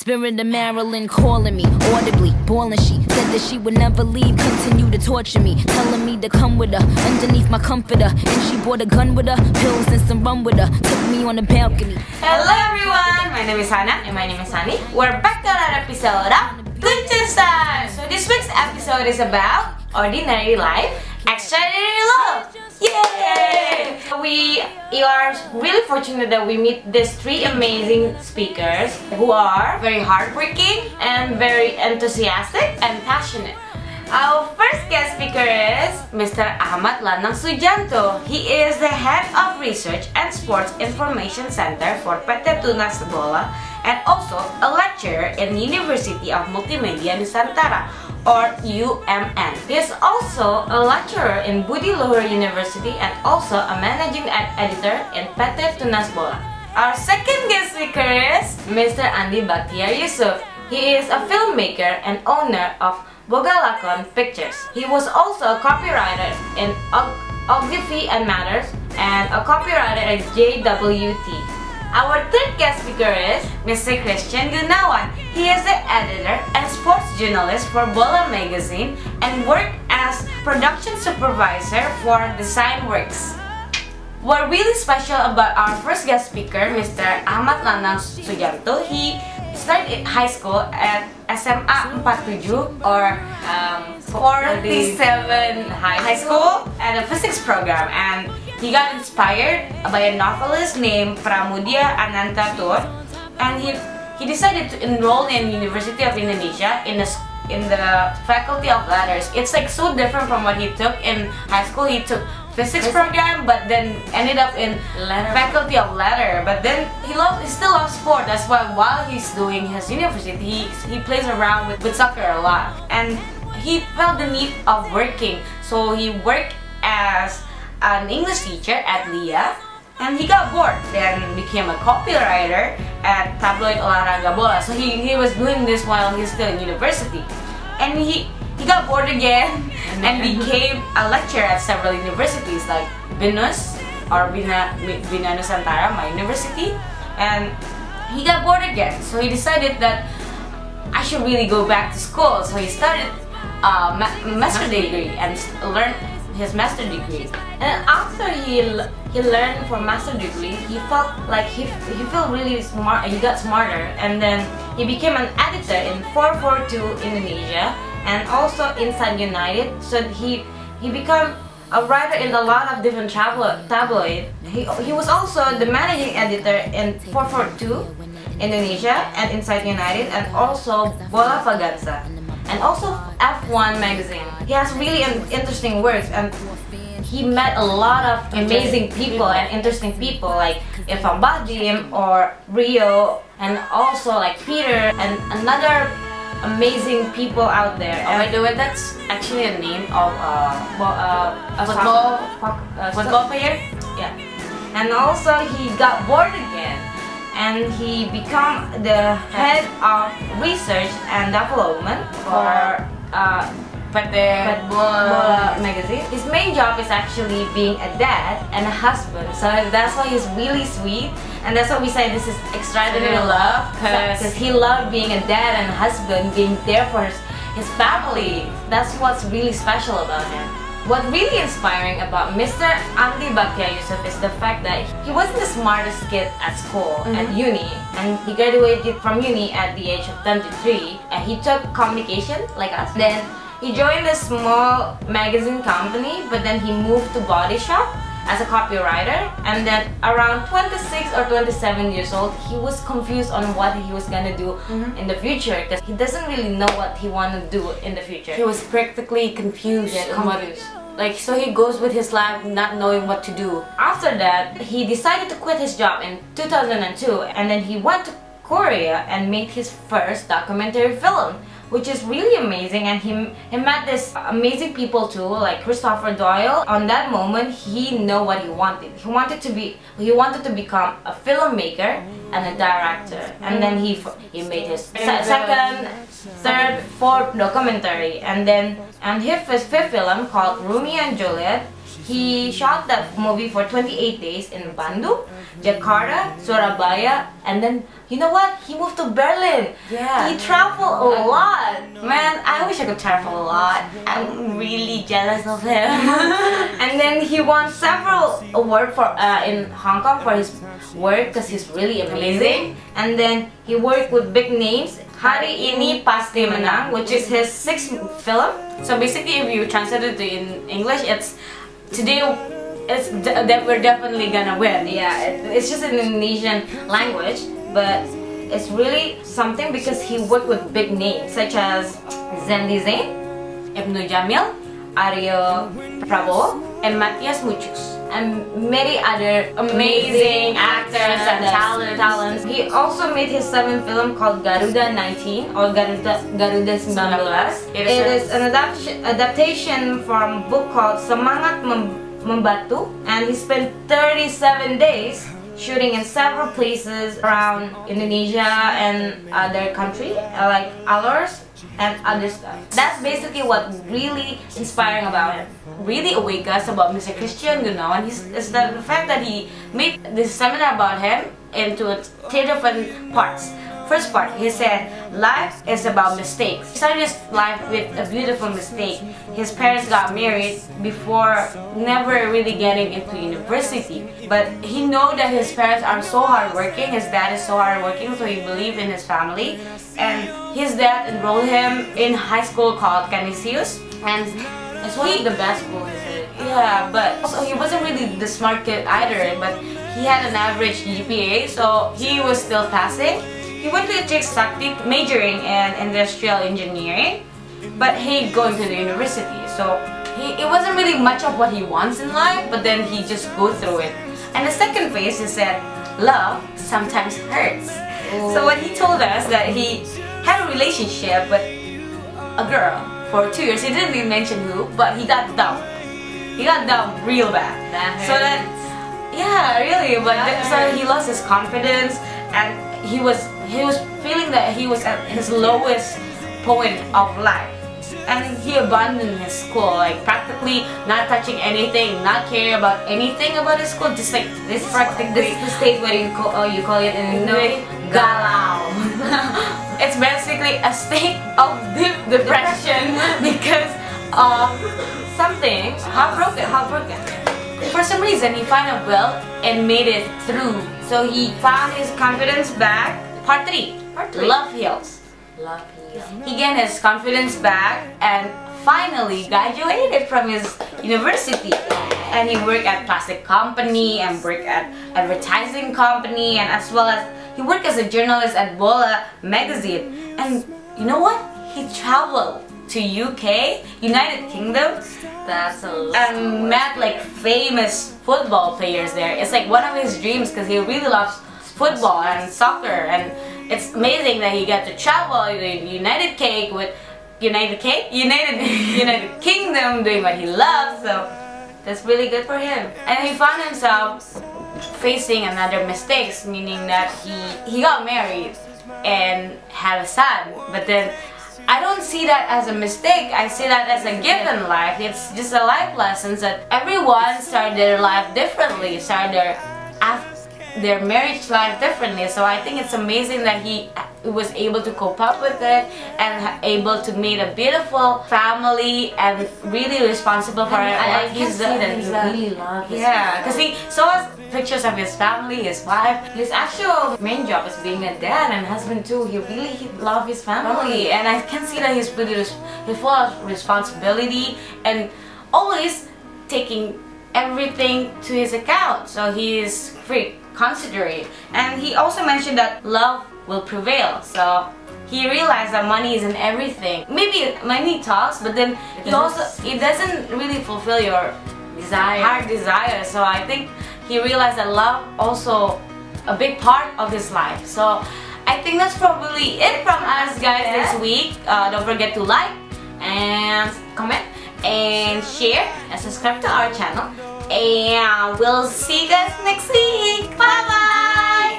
Spirit of Marilyn calling me, audibly, bawling. She said that she would never leave, continue to torture me, telling me to come with her, underneath my comforter. And she brought a gun with her, pills and some rum with her, took me on the balcony. Hello everyone, my name is Hannah and my name is Sunny. We're back to another episode of Good Time. So this week's episode is about ordinary life, extraordinary love. Yay! We are really fortunate that we meet these three amazing speakers who are very hardworking and very enthusiastic and passionate. Our first guest speaker is Mr. Ahmad Lanang Sujanto. He is the head of research and sports information center for PT Tunas Bola and also a lecturer in University of Multimedia Nusantara, or UMN. He is also a lecturer in Budi Luhur University and also a managing editor in PT Tunas Bola. Our second guest speaker is Mr. Andi Bakhtiar Yusuf. He is a filmmaker and owner of Bogalakon Pictures. He was also a copywriter in Ogilvy and Matters and a copywriter at JWT. Our third guest speaker is Mr. Christian Gunawan. He is the editor and sports journalist for Bola magazine and worked as production supervisor for Design Works. What really special about our first guest speaker, Mr. Ahmad Lanang Sujanto, he started high school at SMA 47 or 47 high school at a physics program, and he got inspired by a novelist named Pramudia Anantatur, and he decided to enroll in University of Indonesia in the Faculty of Letters. It's like so different from what he took in high school. He took physics program, but then ended up in Faculty of Letter. But then he still loves sport. That's why while he's doing his university, he plays around with soccer a lot. And he felt the need of working, so he worked as an English teacher at LIA, and he got bored, then became a copywriter at tabloid Olahraga Bola. So he was doing this while he's still in university, and he got bored again and became a lecturer at several universities like BINUS or Bina Nusantara, my university, and he got bored again. So he decided that I should really go back to school. So he started a master's degree and learned his master's degree. And after he learned for master's degree, he felt like he felt really smart. He got smarter, and then he became an editor in 442 Indonesia and also Inside United. So he became a writer in a lot of different tabloid. He was also the managing editor in 442 Indonesia and Inside United and also Bola Vaganza and also F1 magazine. He has really interesting works, and he met a lot of amazing people and interesting people like Irfan Bahdim or Rio, and also like Peter and another amazing people out there. And by the way, that's actually a name of a football player. Yeah. And also he got bored again, and he became the head of research and development for Bola magazine. His main job is actually being a dad and a husband, so that's why he's really sweet, and that's why we say this is extraordinary love, because he loved being a dad and a husband, being there for his family. That's what's really special about him. What really inspiring about Mr. Andi Bakhtiar Yusuf is the fact that he wasn't the smartest kid at school, at uni, and he graduated from uni at the age of 23, and he took communication like us. Then he joined a small magazine company, but then he moved to body shop as a copywriter, and then around 26 or 27 years old, he was confused on what he was gonna do in the future, because he doesn't really know what he wanted to do in the future. He was practically confused. Yeah, confused. Like, so he goes with his life not knowing what to do. After that, he decided to quit his job in 2002, and then he went to Korea and made his first documentary film, which is really amazing. And he met this amazing people too, like Christopher Doyle. On that moment, he knew what he wanted. He wanted to become a filmmaker and a director. And then he made his second, third, fourth documentary, and his fifth film called Romeo and Juliet. He shot that movie for 28 days in Bandung, Jakarta, Surabaya, and then, you know what? He moved to Berlin. Yeah. He traveled a lot. Man, I wish I could travel a lot. I'm really jealous of him. And then he won several awards for in Hong Kong for his work because he's really amazing. And then he worked with big names. Hari Ini Pasti Menang, which is his 6th film. So basically, if you translate it in English, it's today. It's that we're definitely gonna win. Yeah, it's just an Indonesian language, but it's really something because he worked with big names such as Zendi Zain, Ibnu Jamil, Aryo Prabowo, and Matias Muchus, and many other amazing actors and talents. He also made his 7th film called Garuda 19 or Garuda 19. It is an adaptation from a book called Semangat Membatu, and he spent 37 days shooting in several places around Indonesia and other countries like Alors and other stuff. That's basically what really inspiring about him. Really awake us about Mr. Christian, you know, and it's the fact that he made this seminar about him into 3 different parts. First part, he said, life is about mistakes. He started his life with a beautiful mistake. His parents got married before never really getting into university. But he know that his parents are so hardworking, his dad is so hardworking, so he believed in his family. And his dad enrolled him in high school called Canisius. And it's one of the best schools. Yeah, but also he wasn't really the smart kid either, but he had an average GPA, so he was still passing. He went to Trik Sakti majoring in industrial engineering, but he going to the university. So it wasn't really much of what he wants in life, but then he just go through it. And the second phase, he said, love sometimes hurts. Ooh. So what he told us that he had a relationship with a girl for 2 years. He didn't even mention who, but he got dumped. He got dumped real bad. So that, yeah, really. But so he lost his confidence, and he was feeling that he was at his lowest point of life, and he abandoned his school, like practically not touching anything, not caring about anything about his school. Just like this is the state where you call it in English galau. It's basically a state of deep depression because of something heartbroken. For some reason, he found a will and made it through. So he found his confidence back. Part 3. Love heals. Love heals. He gained his confidence back and finally graduated from his university. And he worked at plastic company and worked at advertising company, and as well as he worked as a journalist at Bola magazine. And you know what? He traveled to UK, United Kingdom, and met like famous football players there. It's like one of his dreams because he really loves football and soccer, and it's amazing that he got to travel to United Kingdom doing what he loves. So that's really good for him. And he found himself facing another mistakes, meaning that he got married and had a son, but then I don't see that as a mistake. I see that as a gift in life. It's just a life lesson that everyone started their life differently, started their marriage life differently. So I think it's amazing that he was able to cope up with it and able to make a beautiful family and really responsible for it. I can see that he really loves his family. Because he saw pictures of his family, his wife. His actual main job is being a dad and husband too. He loves his family, and I can see that he's full of responsibility and always taking everything to his account. So he is very considerate, and he also mentioned that love will prevail. So he realized that money isn't everything. Maybe money talks, but then it doesn't really fulfill your heart desire. So I think he realized that love also a big part of his life. So I think that's probably it from us guys this week. Don't forget to like and comment and share and subscribe to our channel, and we'll see you guys next week. Bye bye.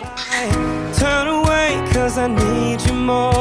Turn away 'cause I need you more.